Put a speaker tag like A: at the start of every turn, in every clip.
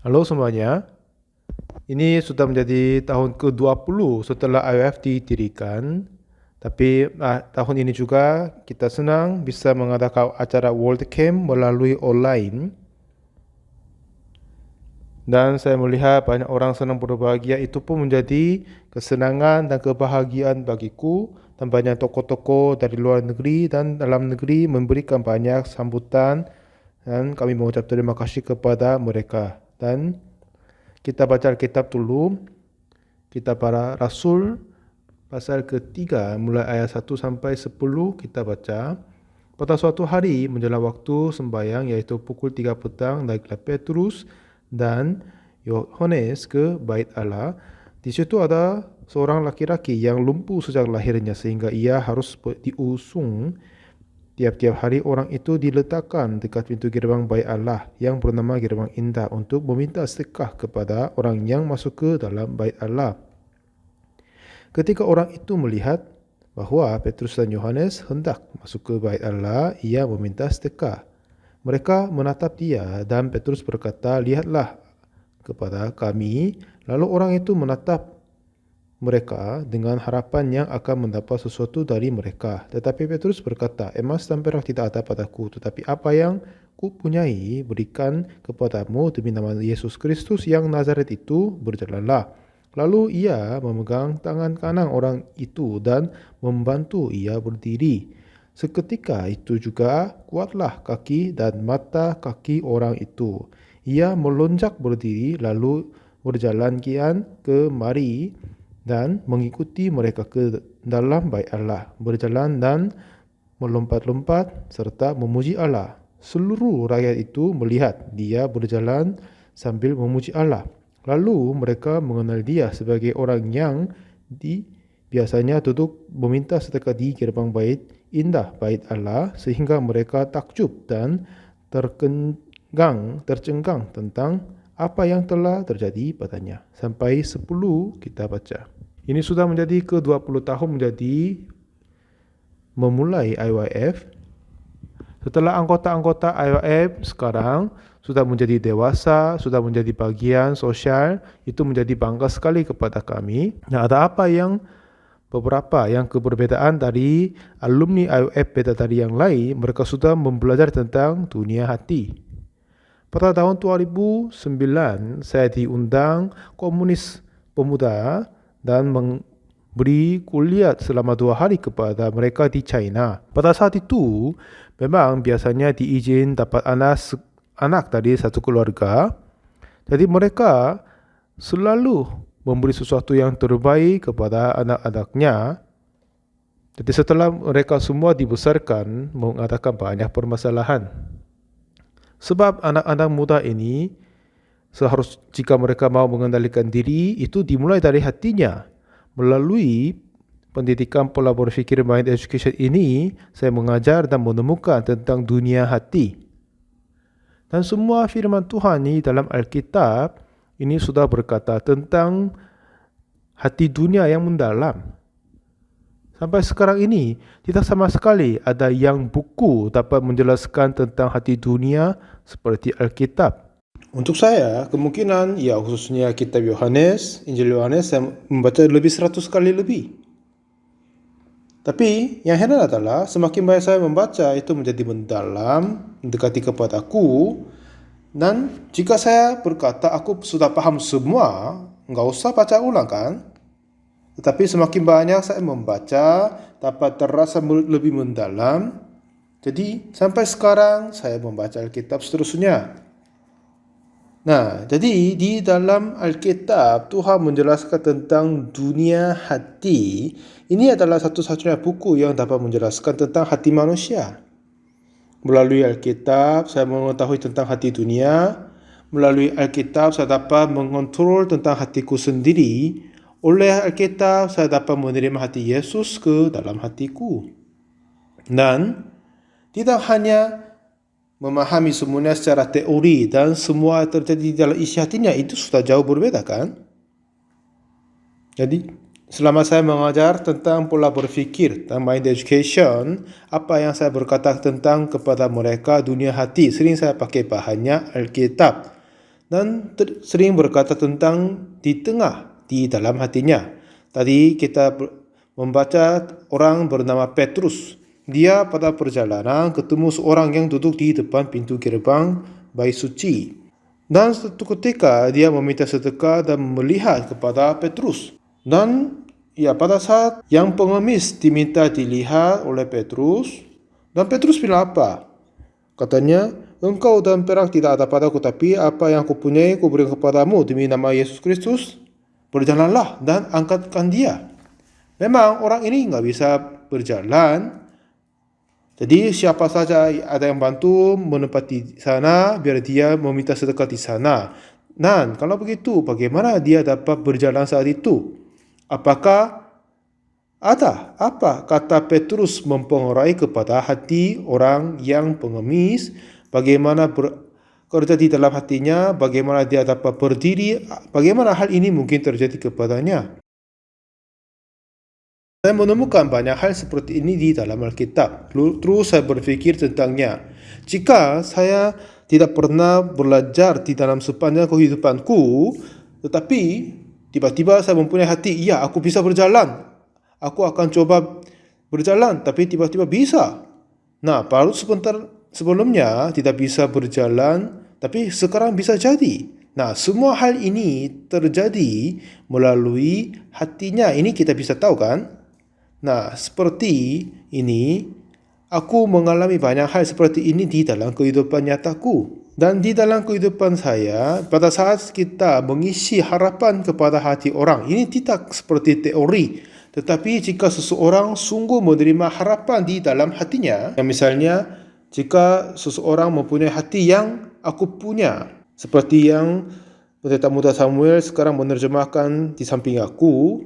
A: Halo semuanya, ini sudah menjadi tahun ke-20 setelah IOF didirikan. Tapi tahun ini juga kita senang bisa mengadakan acara World Camp melalui online. Dan saya melihat banyak orang senang berbahagia, itu pun menjadi kesenangan dan kebahagiaan bagiku. Dan banyak tokoh-tokoh dari luar negeri dan dalam negeri memberikan banyak sambutan. Dan kami mengucap terima kasih kepada mereka. Dan kita baca Alkitab dulu, Kitab Para Rasul, pasal ketiga, mulai ayat 1 sampai 10 kita baca. Pada suatu hari menjelang waktu sembahyang, yaitu pukul 3 petang, naiklah Petrus dan Yohanes ke bait Allah. Di situ ada seorang laki-laki yang lumpuh sejak lahirnya sehingga ia harus diusung. Tiap-tiap hari orang itu diletakkan dekat pintu gerbang bait Allah yang bernama Gerbang Indah untuk meminta sedekah kepada orang yang masuk ke dalam bait Allah. Ketika orang itu melihat bahwa Petrus dan Yohanes hendak masuk ke bait Allah, ia meminta sedekah. Mereka menatap dia dan Petrus berkata, "Lihatlah kepada kami." Lalu orang itu menatap mereka dengan harapan yang akan mendapat sesuatu dari mereka. Tetapi Petrus berkata, "Emas dan perak tidak ada padaku, tetapi apa yang kupunyai berikan kepadamu demi nama Yesus Kristus yang Nazaret itu, berjalanlah." Lalu ia memegang tangan kanan orang itu dan membantu ia berdiri. Seketika itu juga kuatlah kaki dan mata kaki orang itu. Ia melonjak berdiri lalu berjalan kian kemari dan mengikuti mereka ke dalam bait Allah, berjalan dan melompat-lompat serta memuji Allah. Seluruh rakyat itu melihat dia berjalan sambil memuji Allah. Lalu mereka mengenal dia sebagai orang yang biasanya duduk meminta sedekah di gerbang bait indah bait Allah, sehingga mereka takjub dan tercengang tentang apa yang telah terjadi padanya. Sampai 10 kita baca. Ini sudah menjadi ke-20 tahun memulai IYF. Setelah anggota-anggota IYF sekarang sudah menjadi dewasa, sudah menjadi bagian sosial, itu menjadi bangga sekali kepada kami. Nah, ada beberapa yang keberbedaan dari alumni IYF beda dari yang lain, mereka sudah belajar tentang dunia hati. Pada tahun 2009, saya diundang komunis pemuda dan memberi kuliah selama 2 hari kepada mereka di China. Pada saat itu, memang biasanya diizin dapat anak dari satu keluarga. Jadi mereka selalu memberi sesuatu yang terbaik kepada anak-anaknya. Jadi setelah mereka semua dibesarkan, mengadakan banyak permasalahan. Sebab anak-anak muda ini jika mereka mau mengendalikan diri, itu dimulai dari hatinya. Melalui pendidikan pola berfikir Mind Education ini, saya mengajar dan menemukan tentang dunia hati. Dan semua firman Tuhan ini dalam Alkitab ini sudah berkata tentang hati dunia yang mendalam. Sampai sekarang ini, tidak sama sekali ada yang buku dapat menjelaskan tentang hati dunia seperti Alkitab. Untuk saya, kemungkinan khususnya kitab Yohanes, Injil Yohanes, saya membaca lebih 100 kali lebih. Tapi yang heran adalah semakin banyak saya membaca, itu menjadi mendalam, mendekati kepadaku. Dan jika saya berkata aku sudah paham semua, nggak usah baca ulang kan? Tetapi semakin banyak saya membaca, dapat terasa lebih mendalam. Jadi sampai sekarang saya membaca Alkitab seterusnya. Nah, jadi di dalam Alkitab Tuhan menjelaskan tentang dunia hati. Ini adalah satu-satunya buku yang dapat menjelaskan tentang hati manusia. Melalui Alkitab saya mengetahui tentang hati dunia. Melalui Alkitab saya dapat mengontrol tentang hatiku sendiri. Oleh Alkitab saya dapat menerima hati Yesus ke dalam hatiku. Dan tidak hanya memahami semuanya secara teori dan semua terjadi di dalam isi hatinya, itu sudah jauh berbeda kan? Jadi selama saya mengajar tentang pola berfikir dan Mind Education, apa yang saya berkata tentang kepada mereka dunia hati, sering saya pakai bahannya Alkitab. dan sering berkata tentang di tengah, di dalam hatinya. Tadi kita membaca orang bernama Petrus. Dia pada perjalanan ketemu seorang yang duduk di depan pintu gerbang bait suci. Dan suatu ketika dia meminta sedekah dan melihat kepada Petrus. Dan pada saat yang pengemis diminta dilihat oleh Petrus, dan Petrus bilang apa? Katanya, engkau dan perak tidak ada padaku, tapi apa yang kupunyai kuberikan kepadamu demi nama Yesus Kristus. Berjalanlah dan angkatkan dia. Memang orang ini nggak bisa berjalan. Jadi siapa saja ada yang bantu menempati sana, biar dia meminta sedekah di sana. Dan kalau begitu, bagaimana dia dapat berjalan saat itu? Apakah ada apa kata Petrus mempengaruhi kepada hati orang yang pengemis? Bagaimana bekerja di dalam hatinya? Bagaimana dia dapat berdiri? Bagaimana hal ini mungkin terjadi kepadanya? Saya menemukan banyak hal seperti ini di dalam Alkitab. Terus saya berpikir tentangnya. Jika saya tidak pernah belajar di dalam sepanjang kehidupanku, tetapi tiba-tiba saya mempunyai hati, iya aku bisa berjalan. Aku akan coba berjalan, tapi tiba-tiba bisa. Nah, baru sebentar sebelumnya tidak bisa berjalan, tapi sekarang bisa jadi. Nah, semua hal ini terjadi melalui hatinya. Ini kita bisa tahu kan? Nah, seperti ini, aku mengalami banyak hal seperti ini di dalam kehidupan nyataku. Dan di dalam kehidupan saya, pada saat kita mengisi harapan kepada hati orang, ini tidak seperti teori. Tetapi jika seseorang sungguh menerima harapan di dalam hatinya, misalnya jika seseorang mempunyai hati yang aku punya, seperti yang pendeta muda Samuel sekarang menerjemahkan di samping aku,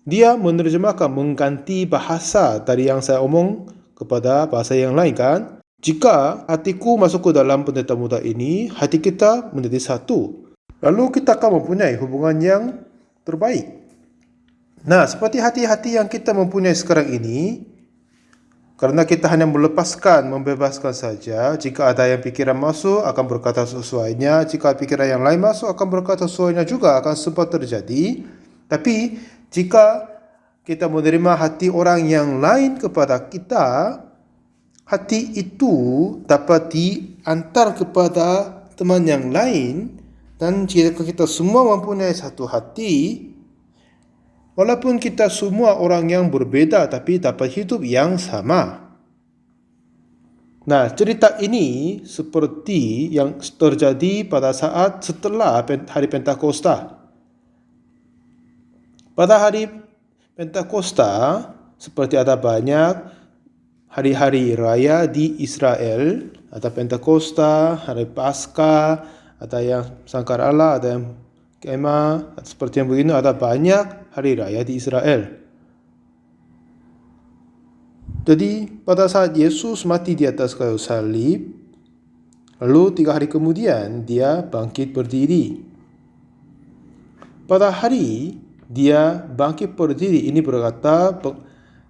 A: dia menerjemahkan mengganti bahasa dari yang saya omong kepada bahasa yang lain kan. Jika hatiku masuk ke dalam pendeta muda ini, hati kita menjadi satu. Lalu kita akan mempunyai hubungan yang terbaik. Nah, seperti hati-hati yang kita mempunyai sekarang ini, karena kita hanya melepaskan, membebaskan saja. Jika ada yang pikiran masuk, akan berkata sesuainya. Jika pikiran yang lain masuk, akan berkata sesuainya juga, akan sempat terjadi. Tapi jika kita menerima hati orang yang lain kepada kita, hati itu dapat diantar kepada teman yang lain. Dan jika kita semua mempunyai satu hati, walaupun kita semua orang yang berbeda, tapi dapat hidup yang sama. Nah, cerita ini seperti yang terjadi pada saat setelah hari Pentakosta. Pada hari Pentakosta, seperti ada banyak hari-hari raya di Israel, ada Pentakosta, hari Paskah, ada yang Sangkar Allah, ada yang Kemah, seperti yang begini, ada banyak hari raya di Israel. Jadi pada saat Yesus mati di atas kayu salib, lalu 3 hari kemudian dia bangkit berdiri. Pada hari dia bangkit berdiri, ini berkata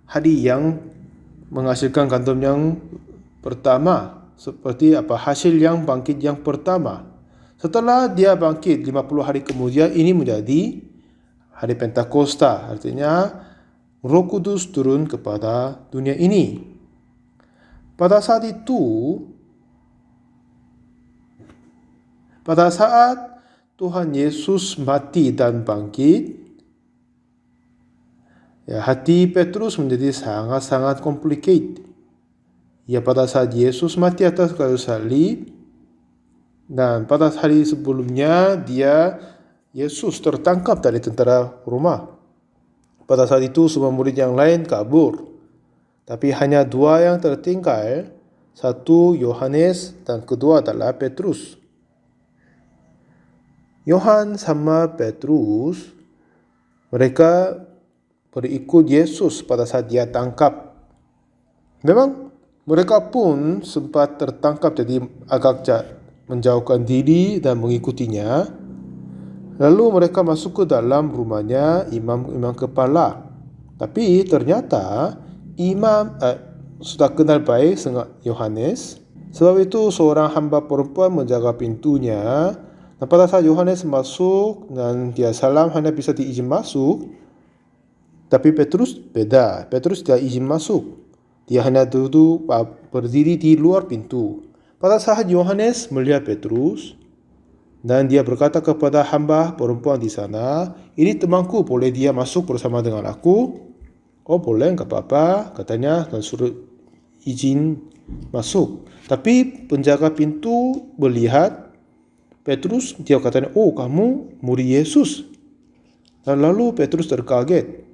A: hari yang menghasilkan gandum yang pertama, seperti hasil yang bangkit yang pertama. Setelah dia bangkit 50 hari kemudian, ini menjadi hari Pentakosta, artinya Roh Kudus turun kepada dunia ini. Pada saat itu, pada saat Tuhan Yesus mati dan bangkit, hati Petrus menjadi sangat-sangat complicated. Pada saat Yesus mati atas kayu salib, dan pada hari sebelumnya Yesus tertangkap dari tentara Roma. Pada saat itu semua murid yang lain kabur, tapi hanya 2 yang tertinggal, satu Yohanes dan kedua adalah Petrus. Yohanes sama Petrus, mereka berikut Yesus pada saat dia tangkap. Memang mereka pun sempat tertangkap, jadi agak menjauhkan diri dan mengikutinya. Lalu mereka masuk ke dalam rumahnya imam kepala. Tapi ternyata imam sudah kenal baik dengan Yohanes. Sebab itu seorang hamba perempuan menjaga pintunya. Dan pada saat Yohanes masuk dan dia salam hanya bisa diizin masuk, tapi Petrus beda. Petrus tidak izin masuk. Dia hanya duduk berdiri di luar pintu. Pada saat Yohanes melihat Petrus dan dia berkata kepada hamba perempuan di sana, "Ini temanku, boleh dia masuk bersama dengan aku?" "Oh boleh, enggak apa-apa," katanya, dan suruh izin masuk. Tapi penjaga pintu melihat Petrus, dia katanya, "Oh kamu murid Yesus." Dan lalu Petrus terkaget.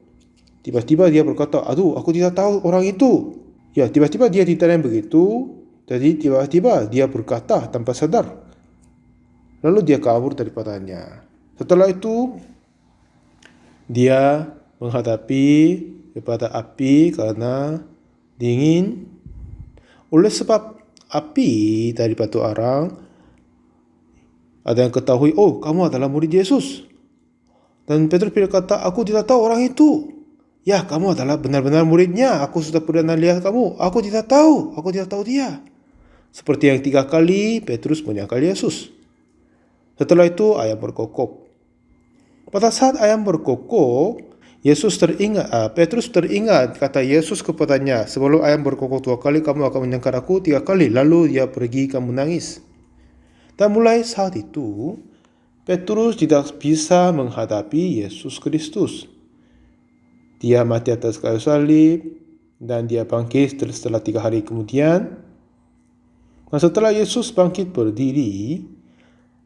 A: Tiba-tiba dia berkata, "Aduh, aku tidak tahu orang itu." Ya, tiba-tiba dia ditanya begitu. Jadi tiba-tiba dia berkata tanpa sadar. Lalu dia kabur daripadanya. Setelah itu dia menghadapi kepada api karena dingin. Oleh sebab api dari batu arang, ada yang ketahui, "Oh kamu adalah murid Yesus." Dan Petrus berkata, "Aku tidak tahu orang itu." "Ya, kamu adalah benar-benar muridnya. Aku sudah pernah lihat kamu. Aku tidak tahu dia." Seperti yang 3 kali Petrus menyangkal Yesus. Setelah itu ayam berkokok. Pada saat ayam berkokok, Petrus teringat kata Yesus kepadanya, "Sebelum ayam berkokok 2 kali, kamu akan menyangkal aku 3 kali." Lalu dia pergi dan menangis. Dan mulai saat itu, Petrus tidak bisa menghadapi Yesus Kristus. Dia mati atas kayu salib dan dia bangkit setelah 3 hari kemudian. Dan setelah Yesus bangkit berdiri,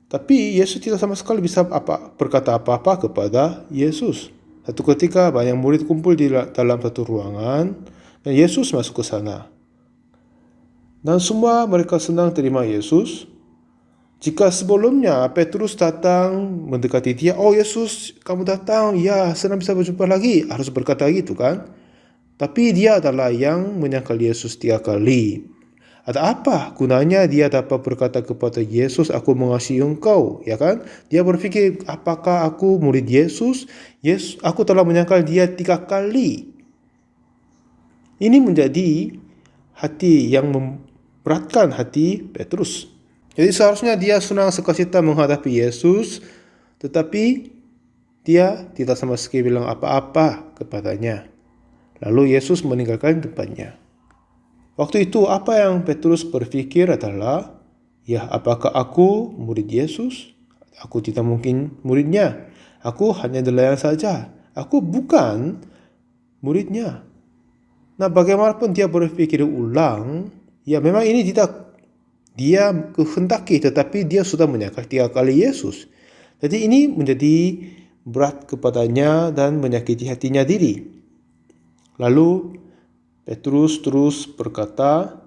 A: tapi Yesus tidak sama sekali bisa berkata apa-apa kepada Yesus. Satu ketika banyak murid kumpul di dalam satu ruangan dan Yesus masuk ke sana. Dan semua mereka senang terima Yesus. Jika sebelumnya Petrus datang mendekati dia, "Oh Yesus, kamu datang, ya senang bisa berjumpa lagi," harus berkata gitu kan. Tapi dia adalah yang menyangkal Yesus 3 kali. Ada apa gunanya dia dapat berkata kepada Yesus, "Aku mengasihi engkau," ya kan? Dia berpikir, apakah aku murid Yesus? Aku telah menyangkal dia 3 kali. Ini menjadi hati yang memberatkan hati Petrus. Jadi seharusnya dia senang sukacita menghadapi Yesus, tetapi dia tidak sama sekali bilang apa-apa kepadanya. Lalu Yesus meninggalkan tempatnya. Waktu itu apa yang Petrus berpikir adalah, "Ya, apakah aku murid Yesus? Aku tidak mungkin muridnya. Aku hanya nelayan saja. Aku bukan muridnya." Nah, bagaimanapun dia berpikir ulang, ya memang ini tidak dia kehendaki, tetapi dia sudah menyangkal 3 kali Yesus. Jadi ini menjadi berat kepadanya dan menyakiti hatinya diri. Lalu Petrus terus berkata,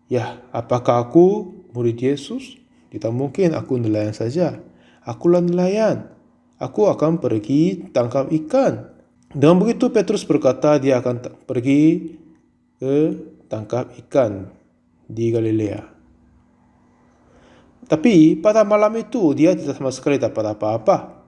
A: "Ya, apakah aku murid Yesus? Tidak mungkin, aku nelayan saja. Akulah nelayan. Aku akan pergi tangkap ikan." Dengan begitu Petrus berkata dia akan pergi ke tangkap ikan di Galilea. Tapi pada malam itu dia tidak sama sekali dapat apa-apa.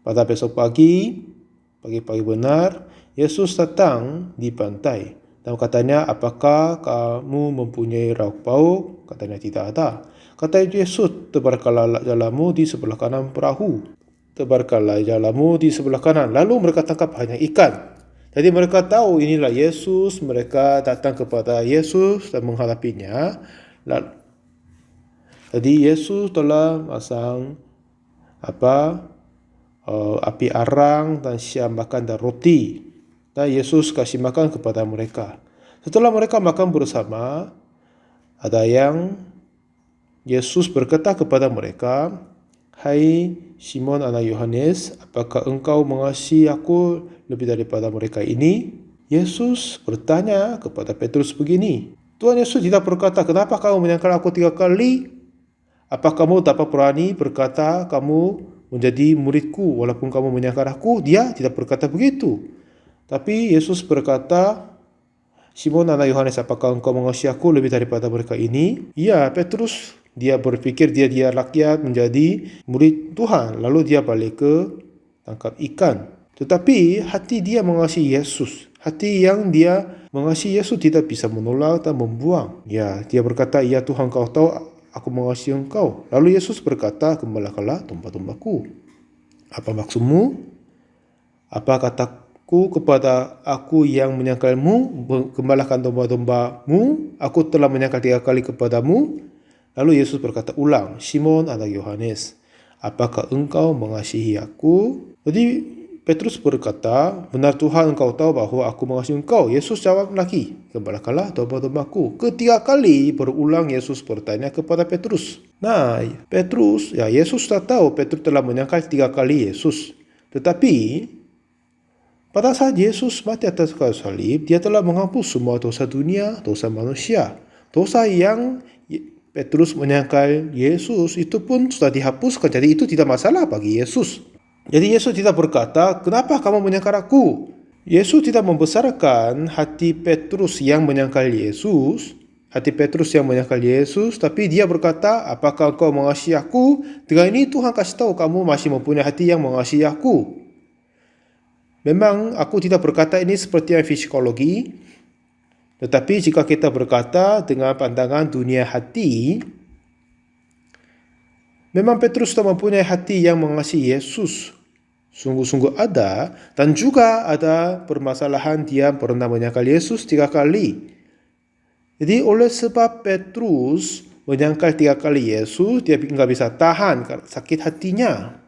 A: Pada besok pagi-pagi benar, Yesus datang di pantai dan katanya, "Apakah kamu mempunyai lauk pauk?" Katanya, "Tidak ada." Kata Yesus, "Tebarkanlah jalamu di sebelah kanan perahu." Tebarkanlah jalamu di sebelah kanan. Lalu mereka tangkap hanya ikan. Jadi mereka tahu inilah Yesus. Mereka datang kepada Yesus dan menghadapinya. Jadi Yesus telah masang api arang dan siap makan dan roti. Dan Yesus kasih makan kepada mereka. Setelah mereka makan bersama, ada yang Yesus berkata kepada mereka, "Hai Simon anak Yohanes, apakah engkau mengasihi aku lebih daripada mereka ini?" Yesus bertanya kepada Petrus begini. Tuhan Yesus tidak berkata, "Kenapa kamu menyangkal aku 3 kali? Apa kamu dapat berani berkata kamu menjadi muridku walaupun kamu menyangkal aku?" Dia tidak berkata begitu. Tapi Yesus berkata, "Simon anak Yohanes, apakah engkau mengasihi aku lebih daripada mereka ini?" Ya, Petrus dia berpikir dia rakyat menjadi murid Tuhan. Lalu dia balik ke tangkap ikan. Tetapi hati dia mengasihi Yesus. Hati yang dia mengasihi Yesus tidak bisa menolak dan membuang. Ya, dia berkata, "Ya Tuhan, kau tahu aku mengasihi engkau. Lalu Yesus berkata, gembalakanlah domba-dombaku. Apa maksudmu? Apa kataku kepada aku yang menyangkalmu, gembalakan domba-dombamu, aku telah menyangkal 3 kali kepadamu? Lalu Yesus berkata ulang, Simon anak Yohanes, apakah engkau mengasihi aku? Jadi Petrus berkata, benar Tuhan, engkau tahu bahwa aku mengasihi engkau. Yesus jawab lagi, gembalakanlah domba-dombaku. Ketiga kali berulang Yesus bertanya kepada Petrus. Nah, Yesus tak tahu Petrus telah menyangkal 3 kali Yesus. Tetapi pada saat Yesus mati atas kayu salib, dia telah menghapus semua dosa dunia, dosa manusia. Dosa yang Petrus menyangkal Yesus itu pun sudah dihapuskan, jadi itu tidak masalah bagi Yesus. Jadi Yesus tidak berkata, kenapa kamu menyangkal aku? Yesus tidak membesarkan hati Petrus yang menyangkal Yesus, tapi dia berkata, apakah kau mengasihi aku? Dengan ini Tuhan kasih tahu kamu masih mempunyai hati yang mengasihi aku. Memang aku tidak berkata ini seperti yang psikologi, tetapi jika kita berkata dengan pandangan dunia hati, memang Petrus tak mempunyai hati yang mengasihi Yesus. Sungguh-sungguh ada, dan juga ada permasalahan dia pernah menyangkal Yesus 3 kali. Jadi oleh sebab Petrus menyangkal 3 kali Yesus, dia nggak bisa tahan sakit hatinya.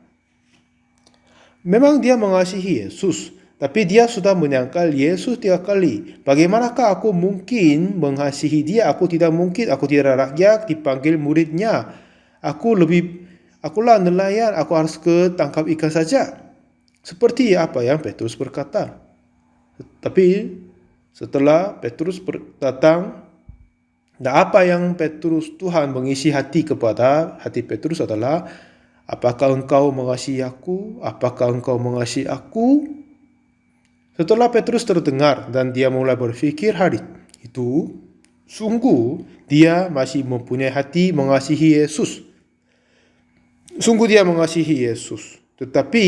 A: Memang dia mengasihi Yesus, tapi dia sudah menyangkal Yesus 3 kali. Bagaimanakah aku mungkin mengasihi dia? Aku tidak rakyat dipanggil muridnya. Akulah nelayan, aku harus ke tangkap ikan saja. Seperti apa yang Petrus berkata. Tapi setelah Petrus datang, dan apa yang Tuhan mengisi hati Petrus adalah, apakah engkau mengasihi aku? Apakah engkau mengasihi aku? Setelah Petrus terdengar dan dia mulai berpikir hari itu, sungguh dia masih mempunyai hati mengasihi Yesus. Sungguh dia mengasihi Yesus. Tetapi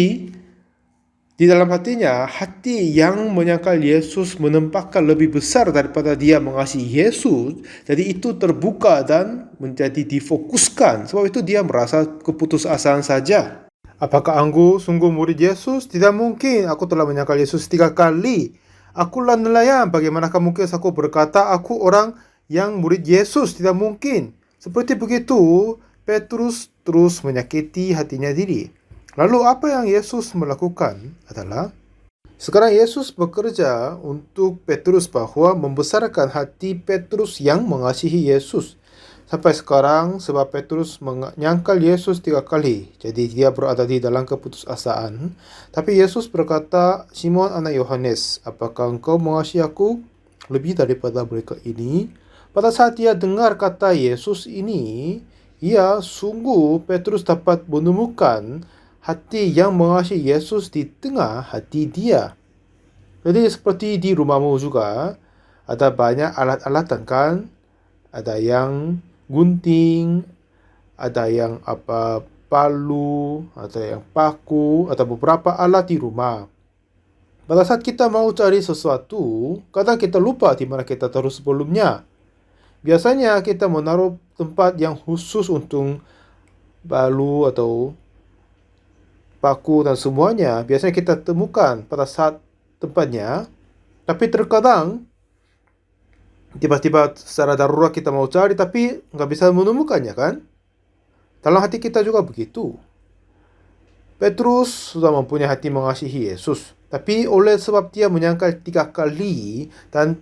A: di dalam hatinya, hati yang menyangkal Yesus menempatkan lebih besar daripada dia mengasihi Yesus. Jadi itu terbuka dan menjadi difokuskan. Sebab itu dia merasa keputusasaan saja. Apakah aku sungguh murid Yesus? Tidak mungkin. Aku telah menyangkal Yesus 3 kali. Akulah nelayan. Bagaimanakah mungkin aku berkata aku orang yang murid Yesus? Tidak mungkin. Seperti begitu, Petrus terus menyakiti hatinya diri. Lalu apa yang Yesus melakukan adalah, sekarang Yesus bekerja untuk Petrus bahwa membesarkan hati Petrus yang mengasihi Yesus. Sampai sekarang sebab Petrus menyangkal Yesus 3 kali, jadi dia berada di dalam keputusasaan. Tapi Yesus berkata, Simon anak Yohanes, apakah engkau mengasihi aku lebih daripada mereka ini? Pada saat dia dengar kata Yesus ini, sungguh Petrus dapat menemukan hati yang mengasihi Yesus di tengah hati dia. Jadi seperti di rumahmu juga, ada banyak alat-alatan kan? Ada yang gunting, ada yang palu, ada yang paku, ada beberapa alat di rumah. Pada saat kita mau cari sesuatu, kadang kita lupa di mana kita taruh sebelumnya. Biasanya kita menaruh tempat yang khusus untuk palu atau paku dan semuanya. Biasanya kita temukan pada saat tempatnya. Tapi terkadang tiba-tiba secara darurat kita mau cari tapi nggak bisa menemukannya kan? Dalam hati kita juga begitu. Petrus sudah mempunyai hati mengasihi Yesus. Tapi oleh sebab dia menyangkal 3 kali dan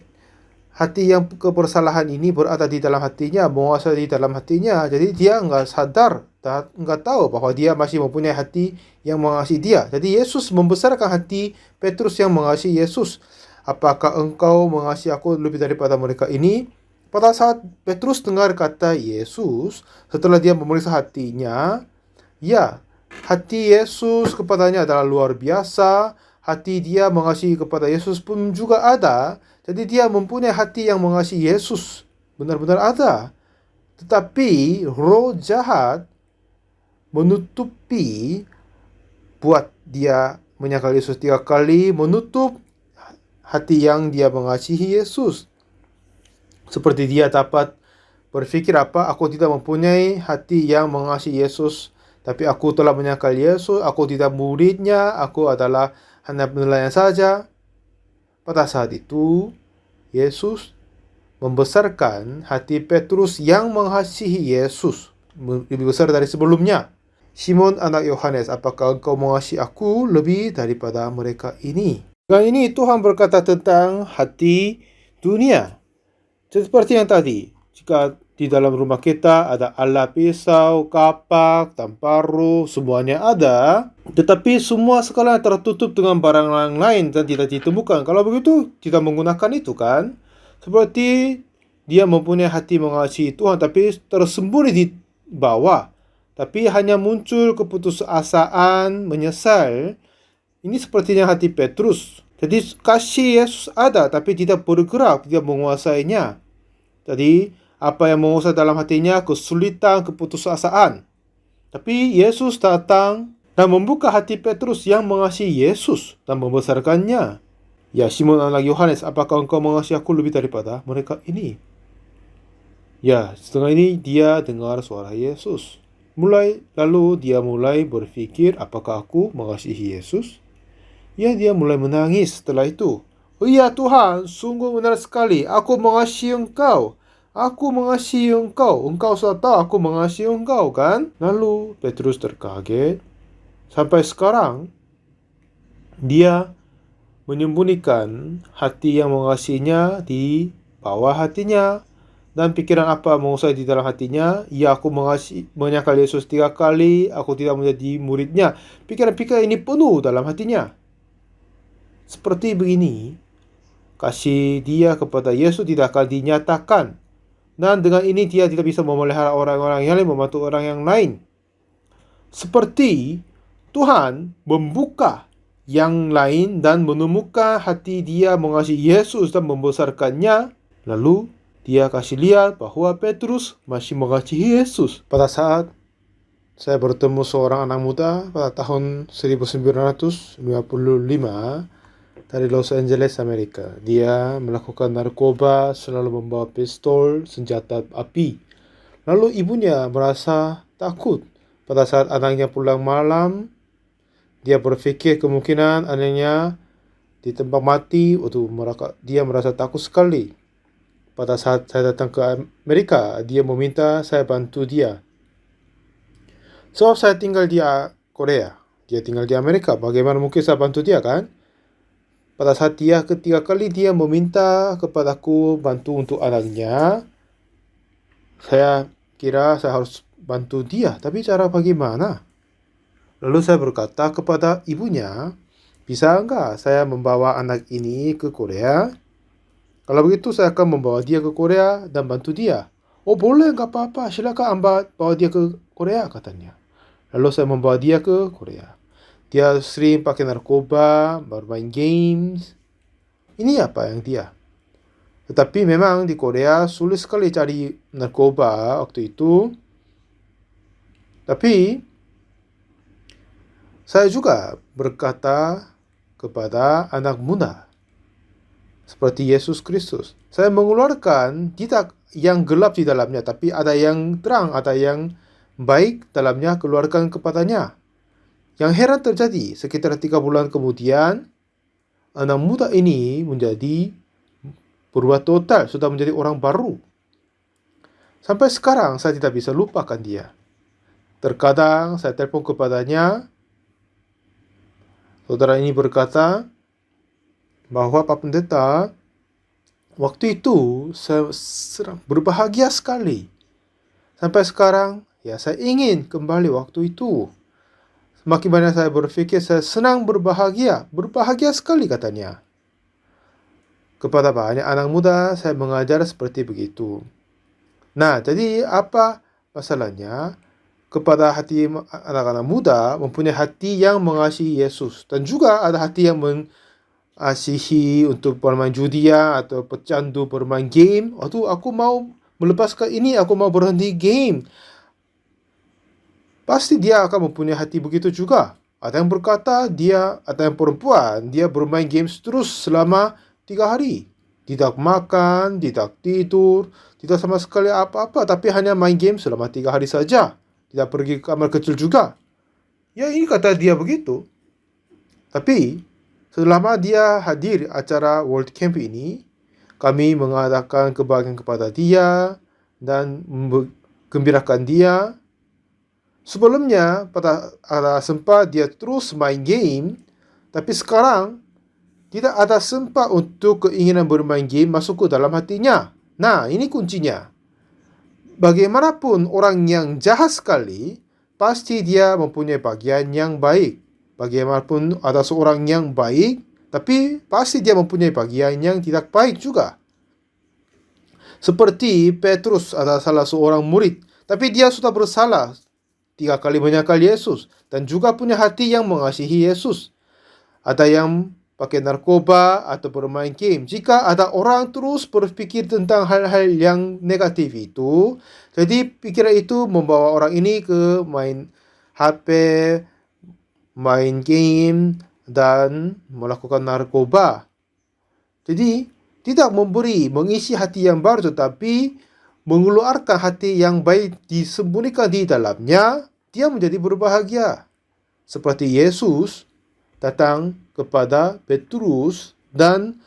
A: hati yang kebersalahan ini berada di dalam hatinya, menguasai di dalam hatinya. Jadi dia nggak sadar, nggak tahu bahwa dia masih mempunyai hati yang mengasihi dia. Jadi Yesus membesarkan hati Petrus yang mengasihi Yesus. Apakah engkau mengasihi aku lebih daripada mereka ini? Pada saat Petrus dengar kata Yesus, setelah dia memeriksa hatinya, hati Yesus kepadanya adalah luar biasa. Hati dia mengasihi kepada Yesus pun juga ada. Jadi dia mempunyai hati yang mengasihi Yesus. Benar-benar ada. Tetapi roh jahat menutupi, buat dia menyangkal Yesus 3 kali, menutup hati yang dia mengasihi Yesus. Seperti dia dapat berfikir apa? Aku tidak mempunyai hati yang mengasihi Yesus, tapi aku telah menyangkal Yesus, aku tidak muridnya, aku adalah hanya penilaian saja. Pada saat itu, Yesus membesarkan hati Petrus yang mengasihi Yesus lebih besar dari sebelumnya. Simon anak Yohanes, apakah engkau mengasihi aku lebih daripada mereka ini? Dengan ini Tuhan berkata tentang hati dunia. Seperti yang tadi, jika di dalam rumah kita ada alat pisau, kapak, tamparu, semuanya ada, tetapi semua sekarang tertutup dengan barang lain dan tidak ditemukan. Kalau begitu, kita menggunakan itu kan? Seperti dia mempunyai hati mengasihi Tuhan, tapi tersembunyi di bawah. Tapi hanya muncul keputusasaan, menyesal. Ini sepertinya hati Petrus. Jadi kasih Yesus ada, tapi tidak bergerak, tidak menguasainya. Jadi apa yang menguasai dalam hatinya? Kesulitan, keputusasaan. Tapi Yesus datang dan membuka hati Petrus yang mengasihi Yesus dan membesarkannya. Ya, Simon anak Yohanes, apakah engkau mengasihi aku lebih daripada mereka ini? Ya, setelah ini dia dengar suara Yesus. Lalu dia mulai berpikir, apakah aku mengasihi Yesus? Ya, dia mulai menangis setelah itu. Oh iya Tuhan, sungguh benar sekali. Aku mengasihi Engkau. Aku mengasihi Engkau. Engkau sudah tahu aku mengasihi Engkau, kan? Lalu Petrus terkaget. Sampai sekarang, dia menyembunyikan hati yang mengasihinya di bawah hatinya. Dan pikiran apa menguasai di dalam hatinya? Ya, aku menyangkal Yesus 3 kali, aku tidak menjadi muridnya. Pikiran-pikiran ini penuh dalam hatinya. Seperti begini, kasih dia kepada Yesus tidak akan dinyatakan. Dan dengan ini dia tidak bisa memelihara orang-orang yang lain, membantu orang yang lain. Seperti Tuhan membuka yang lain dan menemukan hati dia mengasihi Yesus dan membesarkannya. Lalu dia kasih lihat bahwa Petrus masih mengasihi Yesus. Pada saat saya bertemu seorang anak muda pada tahun 1955 dari Los Angeles, Amerika. Dia melakukan narkoba, selalu membawa pistol, senjata api. Lalu ibunya merasa takut. Pada saat anaknya pulang malam, dia berpikir kemungkinan anaknya ditembak mati. Dia merasa takut sekali. Pada saat saya datang ke Amerika, dia meminta saya bantu dia. Sebab saya tinggal di Korea, dia tinggal di Amerika. Bagaimana mungkin saya bantu dia, kan? Pada saat dia ketiga kali dia meminta kepadaku bantu untuk anaknya, saya kira saya harus bantu dia. Tapi cara bagaimana? Lalu saya berkata kepada ibunya, bisa enggak saya membawa anak ini ke Korea? Kalau begitu saya akan membawa dia ke Korea dan bantu dia. Oh boleh, enggak apa-apa, silakan bawa dia ke Korea, katanya. Lalu saya membawa dia ke Korea. Dia sering pakai narkoba, bermain games. Ini apa yang dia? Tetapi memang di Korea sulit sekali cari narkoba waktu itu. Tapi saya juga berkata kepada anak muda seperti Yesus Kristus. Saya mengeluarkan tidak yang gelap di dalamnya, tapi ada yang terang, ada yang baik dalamnya, keluarkan kepadanya. Yang heran terjadi, sekitar 3 bulan kemudian, anak muda ini berubah total, sudah menjadi orang baru. Sampai sekarang saya tidak bisa lupakan dia. Terkadang saya telepon kepadanya, saudara ini berkata bahwa Pak Pendeta, waktu itu saya berbahagia sekali. Sampai sekarang, ya saya ingin kembali waktu itu. Semakin banyak saya berpikir, saya senang berbahagia sekali, katanya. Kepada banyak anak muda, saya mengajar seperti begitu. Nah, jadi apa masalahnya? Kepada hati anak-anak muda, mempunyai hati yang mengasihi Yesus. Dan juga ada hati yang mengasihi untuk bermain judi atau pecandu bermain game. Aku mau melepaskan ini, aku mau berhenti game. Pasti dia akan mempunyai hati begitu juga. Ada yang berkata ada yang perempuan, dia bermain games terus selama 3 hari. Tidak makan, tidak tidur, tidak sama sekali apa-apa, tapi hanya main game selama 3 hari saja. Tidak pergi ke kamar kecil juga. Ya, ini kata dia begitu. Tapi, selama dia hadir acara World Camp ini, kami mengadakan kebaikan kepada dia dan menggembirakan dia. Sebelumnya, pada sempat dia terus main game, tapi sekarang tidak ada sempat untuk keinginan bermain game masuk ke dalam hatinya. Nah, ini kuncinya. Bagaimanapun orang yang jahat sekali, pasti dia mempunyai bagian yang baik. Bagaimanapun ada seorang yang baik, tapi pasti dia mempunyai bagian yang tidak baik juga. Seperti Petrus adalah salah seorang murid, tapi dia sudah bersalah 3 kali menyangkal Yesus dan juga punya hati yang mengasihi Yesus. Ada yang pakai narkoba atau bermain game. Jika ada orang terus berpikir tentang hal-hal yang negatif itu, jadi pikiran itu membawa orang ini ke main HP, main game, dan melakukan narkoba. Jadi, tidak mengisi hati yang baru, tetapi mengeluarkan hati yang baik disembunyikan di dalamnya, dia menjadi berbahagia. Seperti Yesus datang kepada Petrus dan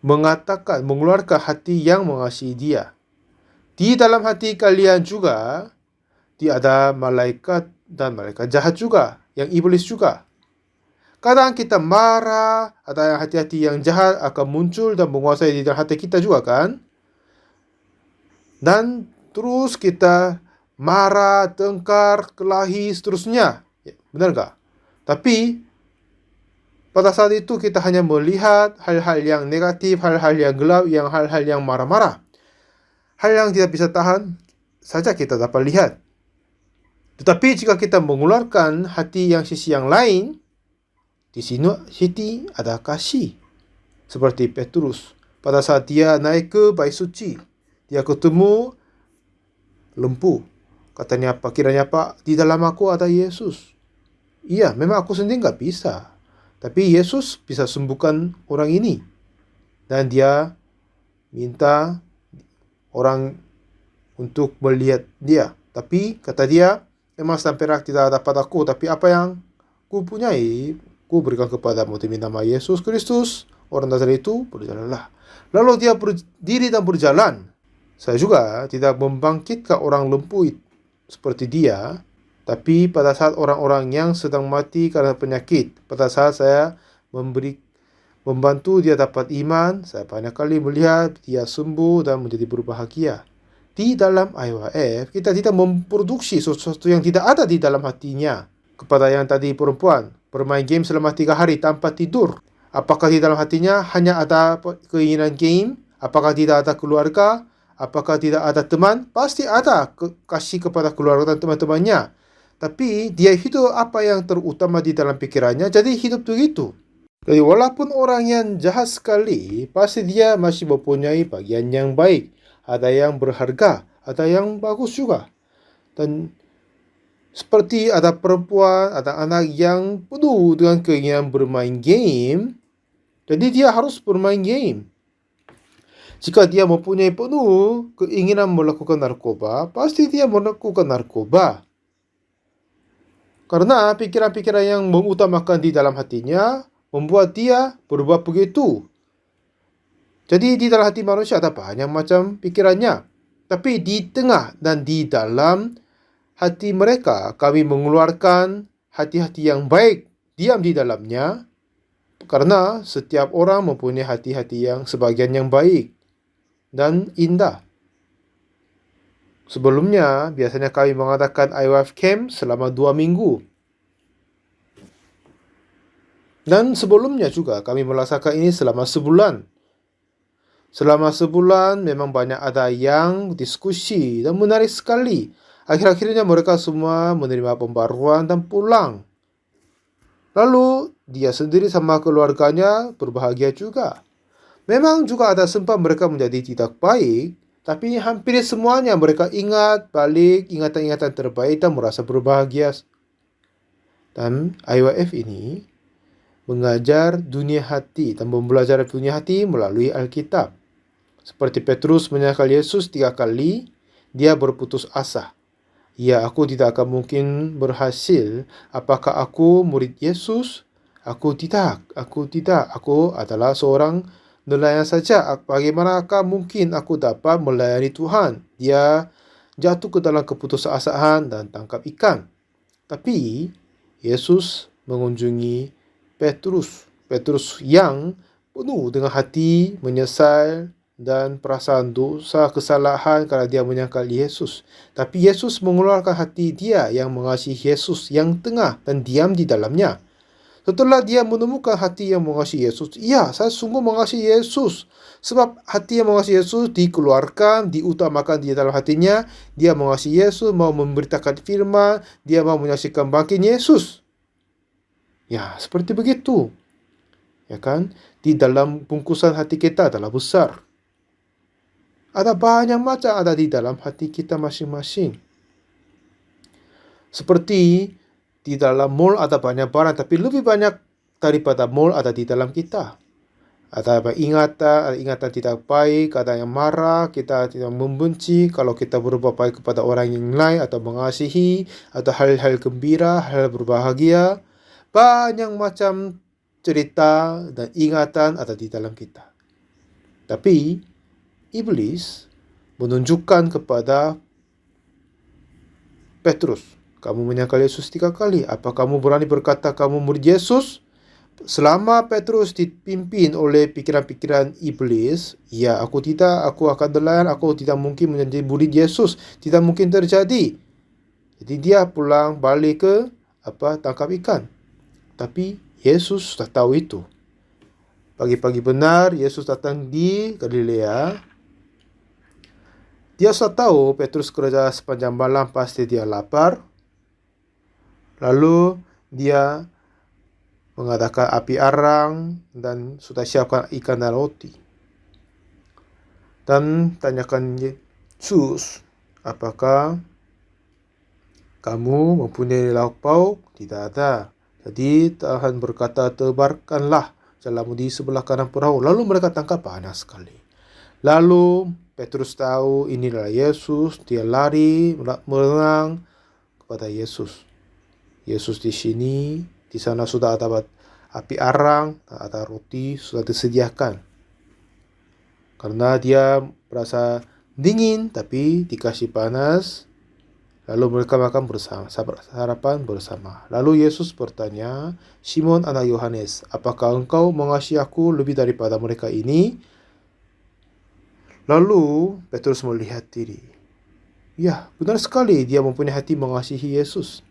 A: mengatakan, mengeluarkan hati yang mengasihi dia. Di dalam hati kalian juga, ada malaikat dan malaikat jahat juga, yang iblis juga. Kadang kita marah, ada hati-hati yang jahat akan muncul dan menguasai di dalam hati kita juga kan? Dan terus kita marah, tengkar, kelahi, seterusnya. Benar nggak? Tapi pada saat itu kita hanya melihat hal-hal yang negatif, hal-hal yang gelap, hal-hal yang marah-marah. Hal yang tidak bisa tahan saja kita dapat lihat. Tetapi jika kita mengeluarkan hati yang sisi yang lain, di sini ada kasih. Seperti Petrus. Pada saat dia naik ke bait suci, dia ketemu lempu. Katanya, apa? Kiranya Pak, di dalam aku ada Yesus. Iya, memang aku sendiri nggak bisa. Tapi Yesus bisa sembuhkan orang ini. Dan dia minta orang untuk melihat dia. Tapi kata dia, emas dan perak tidak ada padaku, tapi apa yang ku punyai, ku berikan kepadamu demi nama Yesus Kristus. Orang Nazaret itu berjalanlah. Lalu dia berdiri dan berjalan. Saya juga tidak membangkitkan orang lumpuh seperti dia, tapi pada saat orang-orang yang sedang mati karena penyakit, pada saat saya membantu dia dapat iman, saya banyak kali melihat dia sembuh dan menjadi berbahagia. Di dalam IYF, kita tidak memproduksi sesuatu yang tidak ada di dalam hatinya. Kepada yang tadi perempuan, bermain game selama 3 hari tanpa tidur. Apakah di dalam hatinya hanya ada keinginan game? Apakah tidak ada keluarga? Apakah tidak ada teman? Pasti ada kasih kepada keluarga dan teman-temannya. Tapi dia hidup apa yang terutama di dalam pikirannya, jadi hidup begitu. Jadi walaupun orang yang jahat sekali, pasti dia masih mempunyai bagian yang baik. Ada yang berharga, ada yang bagus juga. Dan seperti ada perempuan, ada anak yang penuh dengan keinginan bermain game, jadi dia harus bermain game. Jika dia mempunyai penuh keinginan melakukan narkoba, pasti dia melakukan narkoba. Karena pikiran-pikiran yang mengutamakan di dalam hatinya membuat dia berubah begitu. Jadi di dalam hati manusia ada banyak macam pikirannya. Tapi di tengah dan di dalam hati mereka, kami mengeluarkan hati-hati yang baik, diam di dalamnya. Karena setiap orang mempunyai hati-hati yang sebagian yang baik dan indah. Sebelumnya, biasanya kami mengadakan IYF Camp selama 2 minggu. Dan sebelumnya juga kami melaksanakan ini selama sebulan. Selama sebulan memang banyak ada yang diskusi dan menarik sekali. Akhir-akhirnya mereka semua menerima pembaruan dan pulang. Lalu dia sendiri sama keluarganya berbahagia juga. Memang juga ada sempat mereka menjadi tidak baik, tapi hampir semuanya mereka ingat balik ingatan-ingatan terbaik dan merasa berbahagia. Dan IYF ini mengajar dunia hati dan belajar dunia hati melalui Alkitab. Seperti Petrus menyangkal Yesus 3 kali, dia berputus asa. Ya, aku tidak akan mungkin berhasil. Apakah aku murid Yesus? Aku tidak. Aku adalah seorang nelayan saja. Bagaimanakah mungkin aku dapat melayani Tuhan? Dia jatuh ke dalam keputusasaan dan tangkap ikan. Tapi Yesus mengunjungi Petrus. Petrus yang penuh dengan hati menyesal dan perasaan dosa kesalahan karena dia menyangkal Yesus. Tapi Yesus mengeluarkan hati dia yang mengasihi Yesus yang tengah dan diam di dalamnya. Setelah dia menemukan hati yang mengasihi Yesus, ya, saya sungguh mengasihi Yesus. Sebab hati yang mengasihi Yesus dikeluarkan, diutamakan di dalam hatinya. Dia mengasihi Yesus, mau memberitakan firman, dia mau menyaksikan bangkitnya Yesus. Ya, seperti begitu. Ya kan? Di dalam bungkusan hati kita adalah besar. Ada banyak macam ada di dalam hati kita masing-masing. Seperti di dalam mall ada banyak barang, tapi lebih banyak daripada mall ada di dalam kita. Ada ingatan tidak baik, ada yang marah, kita tidak membenci, kalau kita berbuat baik kepada orang yang lain atau mengasihi, atau hal-hal gembira, hal berbahagia. Banyak macam cerita dan ingatan ada di dalam kita. Tapi iblis menunjukkan kepada Petrus, kamu menyangkal Yesus 3 kali. Apa kamu berani berkata kamu murid Yesus? Selama Petrus dipimpin oleh pikiran-pikiran iblis, ya, aku akan nelayan, aku tidak mungkin menjadi murid Yesus. Tidak mungkin terjadi. Jadi dia pulang balik ke tangkap ikan. Tapi Yesus sudah tahu itu. Pagi-pagi benar Yesus datang di Galilea. Dia sudah tahu Petrus kerja sepanjang malam, pasti dia lapar. Lalu dia mengadakan api arang dan sudah siapkan ikan dan roti. Dan tanyakan Yesus, apakah kamu mempunyai lauk pauk? Tidak ada. Jadi Tuhan berkata, tebarkanlah jalamu di sebelah kanan perahu. Lalu mereka tangkap banyak sekali. Lalu Petrus tahu inilah Yesus, dia lari merenang kepada Yesus. Yesus di sini, di sana sudah ada api arang, ada roti sudah disediakan. Karena dia merasa dingin tapi dikasih panas, lalu mereka makan bersama, sarapan bersama. Lalu Yesus bertanya, Simon anak Yohanes, apakah engkau mengasihi aku lebih daripada mereka ini? Lalu Petrus melihat diri. Ya, benar sekali dia mempunyai hati mengasihi Yesus.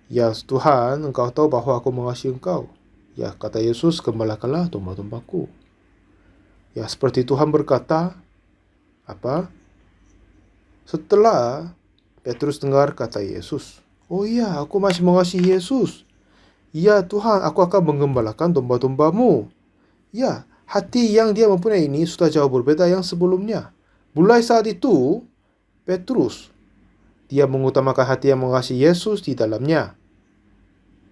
A: Ya Tuhan, engkau tahu bahwa aku mengasihi engkau. Ya, kata Yesus, gembalakanlah domba-dombaku. Ya, seperti Tuhan berkata, setelah Petrus dengar kata Yesus, oh iya, aku masih mengasihi Yesus. Ya Tuhan, aku akan menggembalakan domba-dombamu. Ya, hati yang dia mempunyai ini sudah jauh berbeda yang sebelumnya. Mulai saat itu, Petrus, dia mengutamakan hati yang mengasihi Yesus di dalamnya.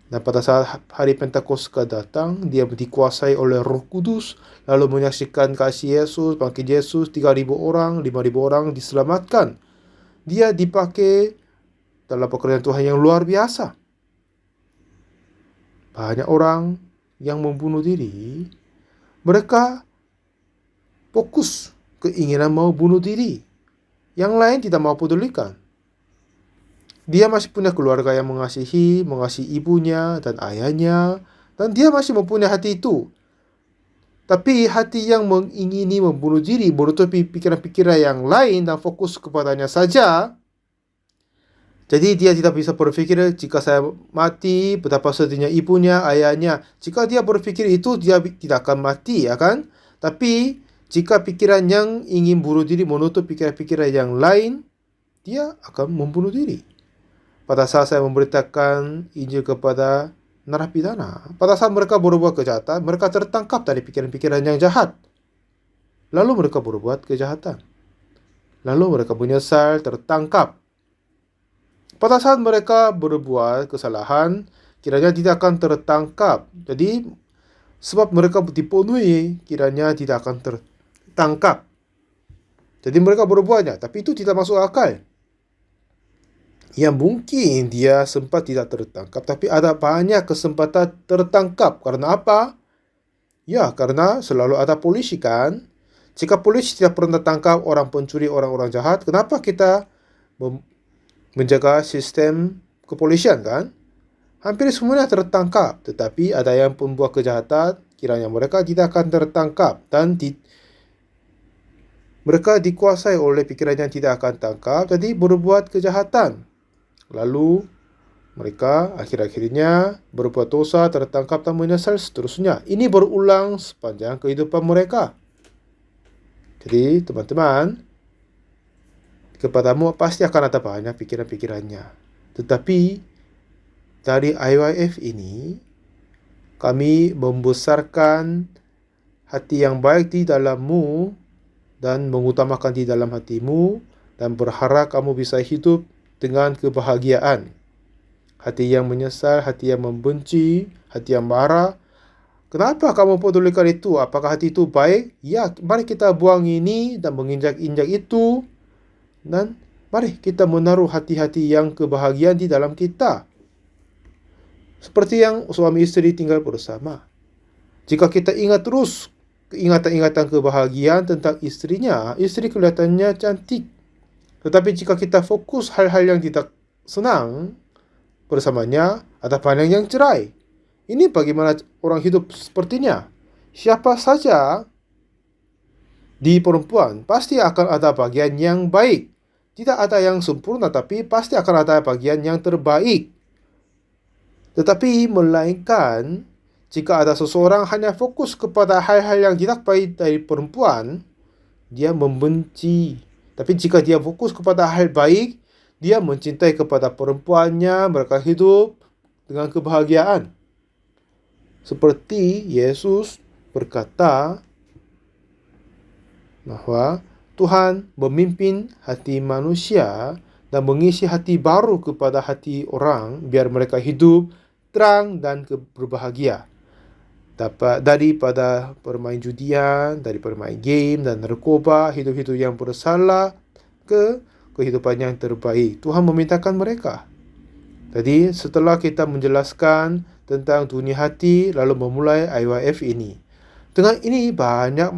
A: Dan pada saat hari Pentakosta datang, dia dikuasai oleh Roh Kudus, lalu menyaksikan kasih Yesus, bangkit Yesus, 3.000 orang, 5.000 orang diselamatkan. Dia dipakai dalam pekerjaan Tuhan yang luar biasa. Banyak orang yang membunuh diri, mereka fokus keinginan mau bunuh diri. Yang lain tidak mau pedulikan. Dia masih punya keluarga yang mengasihi ibunya dan ayahnya, dan dia masih mempunyai hati itu. Tapi hati yang mengingini membunuh diri, menutupi pikiran-pikiran yang lain dan fokus kepadanya saja. Jadi dia tidak bisa berpikir, jika saya mati, betapa sedihnya ibunya, ayahnya. Jika dia berpikir itu, dia tidak akan mati, ya kan? Tapi jika pikiran yang ingin bunuh diri menutup pikiran-pikiran yang lain, dia akan membunuh diri. Pada saat saya memberitakan Injil kepada narapidana, pada saat mereka berbuat kejahatan, mereka tertangkap dari pikiran-pikiran yang jahat. Lalu mereka berbuat kejahatan. Lalu mereka menyesal, tertangkap. Pada saat mereka berbuat kesalahan, kiranya tidak akan tertangkap. Jadi sebab mereka dipenuhi, kiranya tidak akan tertangkap. Jadi mereka berbuatnya, tapi itu tidak masuk akal. Ya mungkin dia sempat tidak tertangkap, tapi ada banyak kesempatan tertangkap. Karena apa? Ya, karena selalu ada polisi kan. Jika polisi tidak pernah tangkap orang pencuri, orang-orang jahat, kenapa kita menjaga sistem kepolisian kan? Hampir semuanya tertangkap, tetapi ada yang membuat kejahatan, kiranya mereka tidak akan tertangkap dan mereka dikuasai oleh pikiran yang tidak akan tangkap, jadi berbuat kejahatan. Lalu mereka akhir-akhirnya berbuat dosa, tertangkap dan menyesal seterusnya. Ini berulang sepanjang kehidupan mereka. Jadi teman-teman, kepadamu pasti akan ada banyak pikiran-pikirannya. Tetapi dari IYF ini, kami membesarkan hati yang baik di dalammu dan mengutamakan di dalam hatimu dan berharap kamu bisa hidup dengan kebahagiaan. Hati yang menyesal, hati yang membenci, hati yang marah. Kenapa kamu pedulikan itu? Apakah hati itu baik? Ya, mari kita buang ini dan menginjak-injak itu. Dan mari kita menaruh hati-hati yang kebahagiaan di dalam kita. Seperti yang suami istri tinggal bersama. Jika kita ingat terus ingatan-ingatan kebahagiaan tentang istrinya, istri kelihatannya cantik. Tetapi jika kita fokus hal-hal yang tidak senang bersamanya, ada pandang yang cerai. Ini bagaimana orang hidup sepertinya. Siapa saja di perempuan pasti akan ada bagian yang baik. Tidak ada yang sempurna, tapi pasti akan ada bagian yang terbaik. Tetapi melainkan jika ada seseorang hanya fokus kepada hal-hal yang tidak baik dari perempuan, dia membenci. Tapi jika dia fokus kepada hal baik, dia mencintai kepada perempuannya, mereka hidup dengan kebahagiaan. Seperti Yesus berkata bahwa Tuhan memimpin hati manusia dan mengisi hati baru kepada hati orang biar mereka hidup terang dan berbahagia. Daripada bermain judian, dari bermain game dan narkoba, hidup-hidup yang bersalah ke kehidupan yang terbaik. Tuhan memintakan mereka. Jadi setelah kita menjelaskan tentang dunia hati, lalu memulai IYF ini. Dengan ini banyak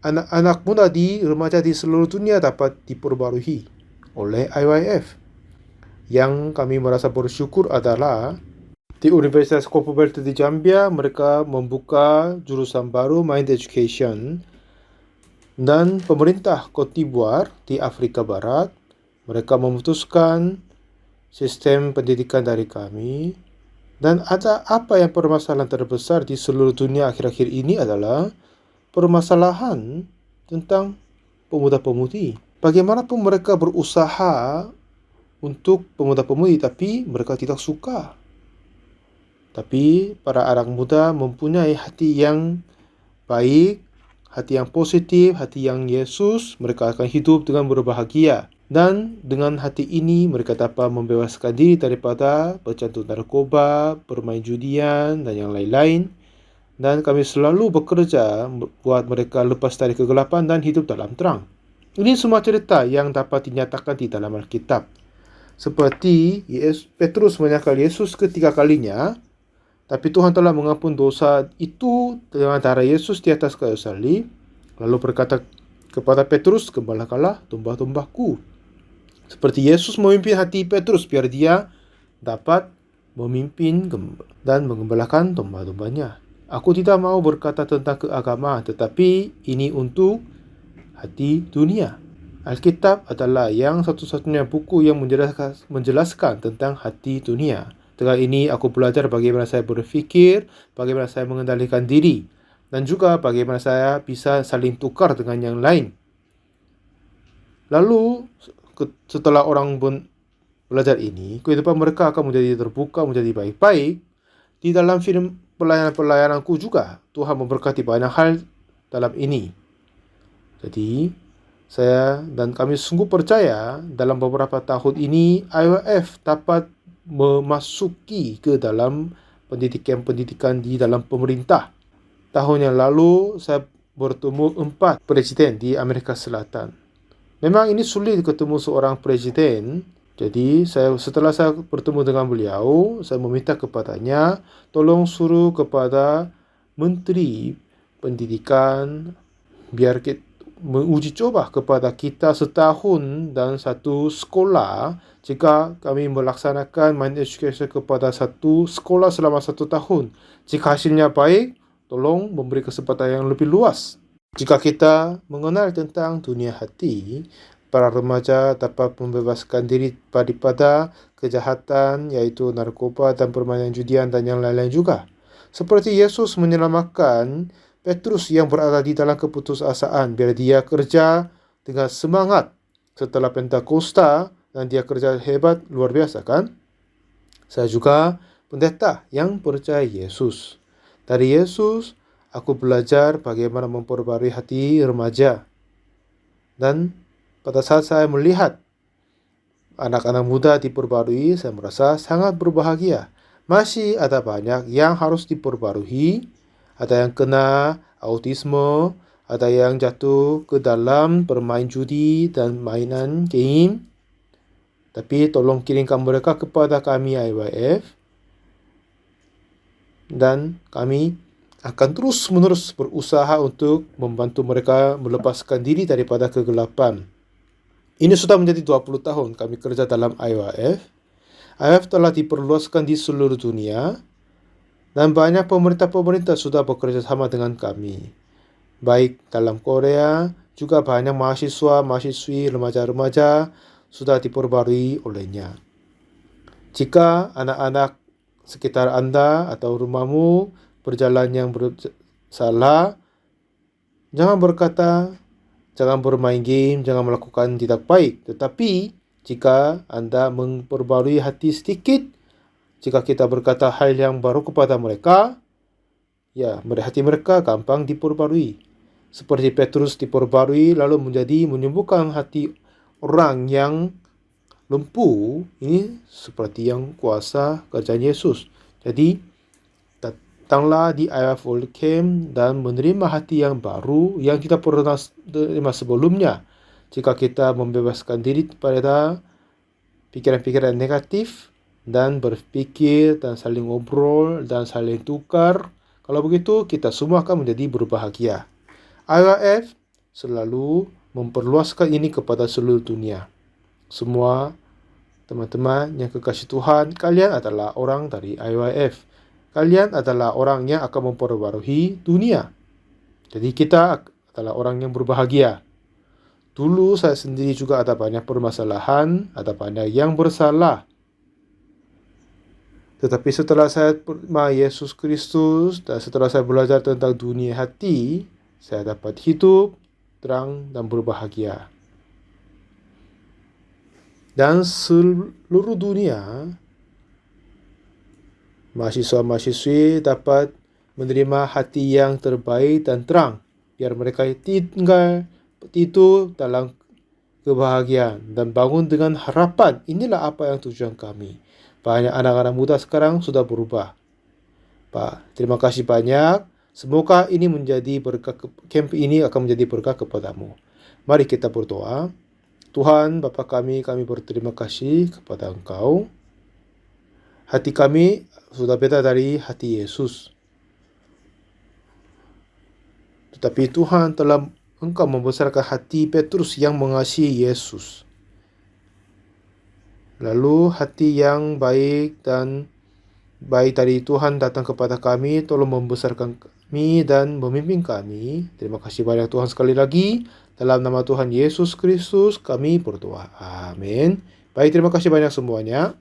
A: anak-anak muda di remaja di seluruh dunia dapat diperbarui oleh IYF. Yang kami merasa bersyukur adalah di Universitas Commonwealth di Zambia, mereka membuka jurusan baru Mind Education. Dan pemerintah Cote d'Ivoire di Afrika Barat, mereka memutuskan sistem pendidikan dari kami. Dan ada apa yang permasalahan terbesar di seluruh dunia akhir-akhir ini adalah permasalahan tentang pemuda-pemudi. Bagaimanapun mereka berusaha untuk pemuda-pemudi, tapi mereka tidak suka. Tapi para anak muda mempunyai hati yang baik, hati yang positif, hati yang Yesus, mereka akan hidup dengan berbahagia. Dan dengan hati ini mereka dapat membebaskan diri daripada pecandu narkoba, bermain judian, dan yang lain-lain. Dan kami selalu bekerja buat mereka lepas dari kegelapan dan hidup dalam terang. Ini semua cerita yang dapat dinyatakan di dalam Alkitab. Seperti Petrus menyangkal Yesus ketiga kalinya, tapi Tuhan telah mengampun dosa itu dengan darah Yesus di atas kayu salib. Lalu berkata kepada Petrus, "Gembalakanlah domba-dombaku." Seperti Yesus memimpin hati Petrus biar dia dapat memimpin dan menggembalakan domba-dombanya. Aku tidak mau berkata tentang keagamaan, tetapi ini untuk hati dunia. Alkitab adalah yang satu-satunya buku yang menjelaskan tentang hati dunia. Dengan ini aku belajar bagaimana saya berpikir, bagaimana saya mengendalikan diri, dan juga bagaimana saya bisa saling tukar dengan yang lain. Lalu setelah orang belajar ini, kehidupan mereka akan menjadi terbuka, menjadi baik-baik. Di dalam film pelayanan-pelayananku juga, Tuhan memberkati banyak hal dalam ini. Jadi, saya dan kami sungguh percaya dalam beberapa tahun ini IYF dapat memasuki ke dalam pendidikan di dalam pemerintah. Tahun yang lalu, saya bertemu 4 presiden di Amerika Selatan. Memang ini sulit ketemu seorang presiden. Jadi, setelah saya bertemu dengan beliau, saya meminta kepadanya, tolong suruh kepada Menteri Pendidikan biar kita menguji coba kepada kita setahun dan satu sekolah. Jika kami melaksanakan Mind Education kepada satu sekolah selama 1 tahun, jika hasilnya baik, tolong memberi kesempatan yang lebih luas. Jika kita mengenal tentang dunia hati, para remaja dapat membebaskan diri daripada kejahatan, yaitu narkoba dan permainan judian dan yang lain-lain juga. Seperti Yesus menyelamatkan Petrus yang berada di dalam keputusasaan biar dia kerja dengan semangat setelah Pentakosta dan dia kerja hebat luar biasa kan? Saya juga pendeta yang percaya Yesus. Dari Yesus, aku belajar bagaimana memperbarui hati remaja. Dan pada saat saya melihat anak-anak muda diperbarui, saya merasa sangat berbahagia. Masih ada banyak yang harus diperbarui. Ada yang kena autisme, ada yang jatuh ke dalam bermain judi dan mainan game. Tapi tolong kirimkan mereka kepada kami IYF. Dan kami akan terus-menerus berusaha untuk membantu mereka melepaskan diri daripada kegelapan. Ini sudah menjadi 20 tahun kami kerja dalam IYF. IYF telah diperluaskan di seluruh dunia. Dan banyak pemerintah-pemerintah sudah bekerja sama dengan kami. Baik dalam Korea, juga banyak mahasiswa-mahasiswi, remaja-remaja sudah diperbarui olehnya. Jika anak-anak sekitar Anda atau rumahmu berjalan yang bersalah, jangan berkata, jangan bermain game, jangan melakukan tidak baik. Tetapi jika Anda memperbarui hati sedikit, jika kita berkata hal yang baru kepada mereka, ya, hati mereka gampang diperbarui. Seperti Petrus diperbarui lalu menyembuhkan hati orang yang lumpuh. Ini seperti yang kuasa kerja Yesus. Jadi, datanglah di IYF World Camp dan menerima hati yang baru yang kita pernah terima sebelumnya. Jika kita membebaskan diri daripada pikiran-pikiran negatif, dan berpikir dan saling ngobrol dan saling tukar. Kalau begitu, kita semua akan menjadi berbahagia. IYF selalu memperluaskan ini kepada seluruh dunia. Semua teman-teman yang kekasih Tuhan, kalian adalah orang dari IYF. Kalian adalah orang yang akan memperbarui dunia. Jadi kita adalah orang yang berbahagia. Dulu saya sendiri juga ada banyak permasalahan, ada banyak yang bersalah. Tetapi setelah saya terima Yesus Kristus dan setelah saya belajar tentang dunia hati, saya dapat hidup terang dan berbahagia. Dan seluruh dunia, mahasiswa-mahasiswi dapat menerima hati yang terbaik dan terang, biar mereka tidur dalam kebahagiaan dan bangun dengan harapan. Inilah apa yang tujuan kami. Banyak anak-anak muda sekarang sudah berubah. Pak, terima kasih banyak. Semoga ini menjadi berkah, camp ini akan menjadi berkah kepadamu. Mari kita berdoa. Tuhan, Bapa kami berterima kasih kepada Engkau. Hati kami sudah beda dari hati Yesus. Tetapi Tuhan telah Engkau membesarkan hati Petrus yang mengasihi Yesus. Lalu hati yang baik dan baik dari Tuhan datang kepada kami, tolong membesarkan kami dan memimpin kami. Terima kasih banyak Tuhan sekali lagi. Dalam nama Tuhan Yesus Kristus kami berdoa. Amin. Baik, terima kasih banyak semuanya.